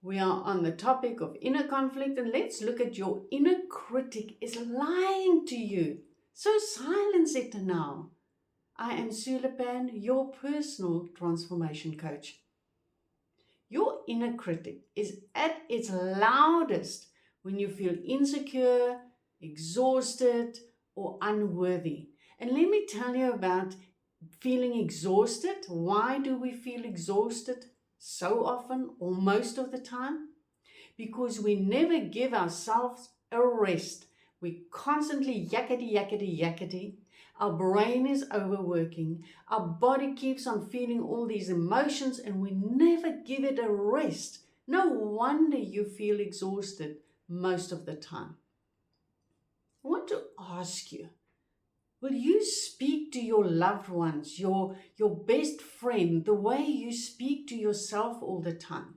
We are on the topic of inner conflict, and let's look at your inner critic is lying to you. So silence it now. I am Sulipan, your personal transformation coach. Your inner critic is at its loudest when you feel insecure, exhausted, or unworthy. And let me tell you about feeling exhausted. Why do we feel exhausted so often or most of the time? Because we never give ourselves a rest. We constantly yakety, yakety, yakety. Our brain is overworking. Our body keeps on feeling all these emotions and we never give it a rest. No wonder you feel exhausted most of the time. I want to ask you, will you speak to your loved ones, your best friend, the way you speak to yourself all the time?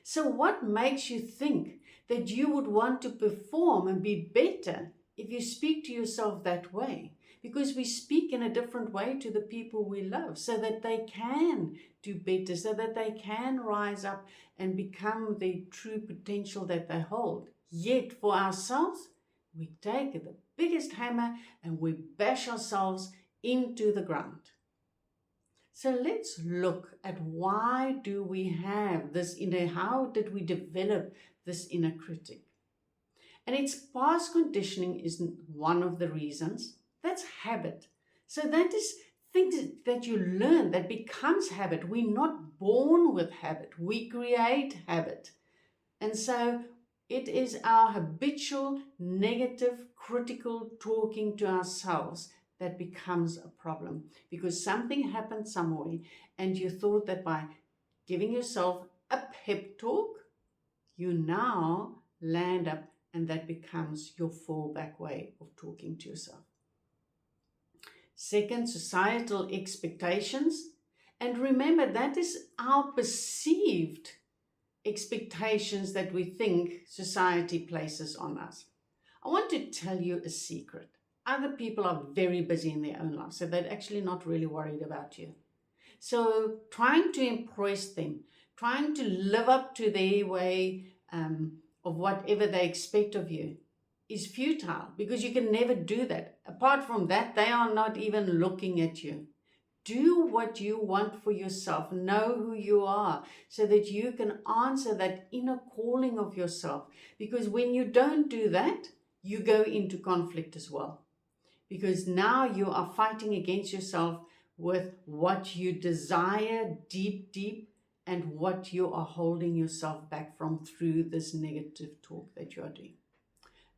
So what makes you think that you would want to perform and be better if you speak to yourself that way? Because we speak in a different way to the people we love so that they can do better, so that they can rise up and become the true potential that they hold. Yet for ourselves, we take the biggest hammer and we bash ourselves into the ground. So let's look at why do we have this inner, how did we develop this inner critic? And it's past conditioning is one of the reasons. That's habit. So that is things that you learn that becomes habit. We're not born with habit. We create habit. And so it is our habitual, negative, critical talking to ourselves that becomes a problem because something happened somewhere and you thought that by giving yourself a pep talk, you now land up and that becomes your fallback way of talking to yourself. Second, societal expectations. And remember, that is our perceived expectations that we think society places on us. I want to tell you a secret. Other people are very busy in their own lives, so they're actually not really worried about you. So trying to impress them, trying to live up to their way of whatever they expect of you is futile because you can never do that. Apart from that, they are not even looking at you. Do what you want for yourself. Know who you are so that you can answer that inner calling of yourself. Because when you don't do that, you go into conflict as well. Because now you are fighting against yourself with what you desire deep, deep, and what you are holding yourself back from through this negative talk that you are doing.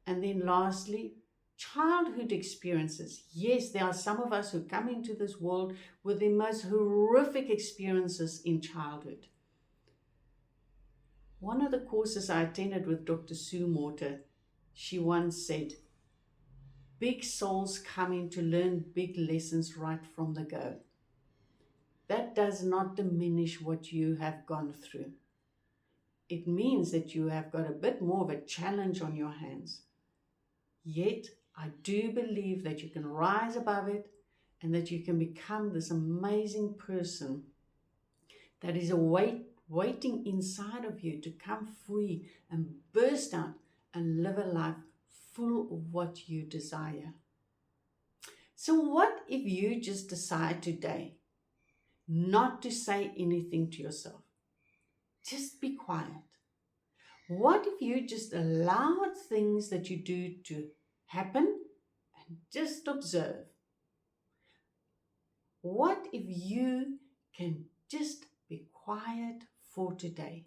And then lastly, childhood experiences. Yes, there are some of us who come into this world with the most horrific experiences in childhood. One of the courses I attended with Dr. Sue Morter, she once said, big souls come in to learn big lessons right from the go. That does not diminish what you have gone through. It means that you have got a bit more of a challenge on your hands. Yet, I do believe that you can rise above it and that you can become this amazing person that is waiting inside of you to come free and burst out and live a life full of what you desire. So what if you just decide today not to say anything to yourself? Just be quiet. What if you just allowed things that you do to happen and just observe? What if you can just be quiet for today?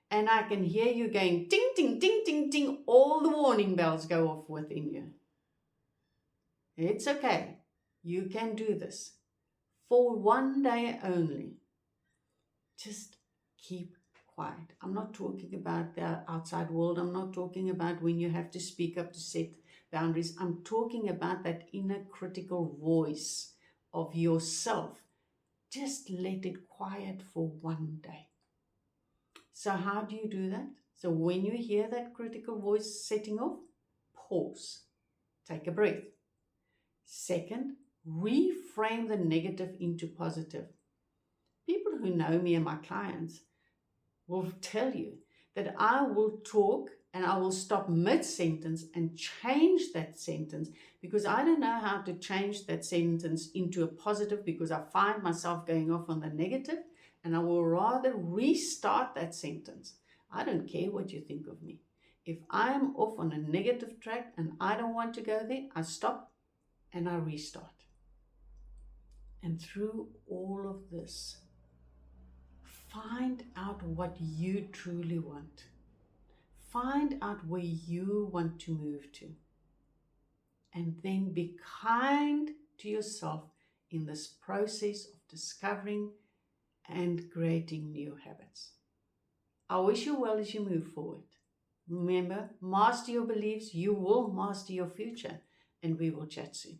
And I can hear you going ting, ting, ting, ting, ting. All the warning bells go off within you. It's okay. You can do this for one day only. Just keep quiet. I'm not talking about the outside world. I'm not talking about when you have to speak up to set boundaries. I'm talking about that inner critical voice of yourself. Just let it quiet for one day. So how do you do that? So when you hear that critical voice setting off, pause. Take a breath. Second, reframe the negative into positive. People who know me and my clients will tell you that I will talk and I will stop mid-sentence and change that sentence, because I don't know how to change that sentence into a positive, because I find myself going off on the negative, and I will rather restart that sentence. I don't care what you think of me. If I'm off on a negative track and I don't want to go there, I stop and I restart. And through all of this, find out what you truly want. Find out where you want to move to. And then be kind to yourself in this process of discovering and creating new habits. I wish you well as you move forward. Remember, master your beliefs, you will master your future, and we will chat soon.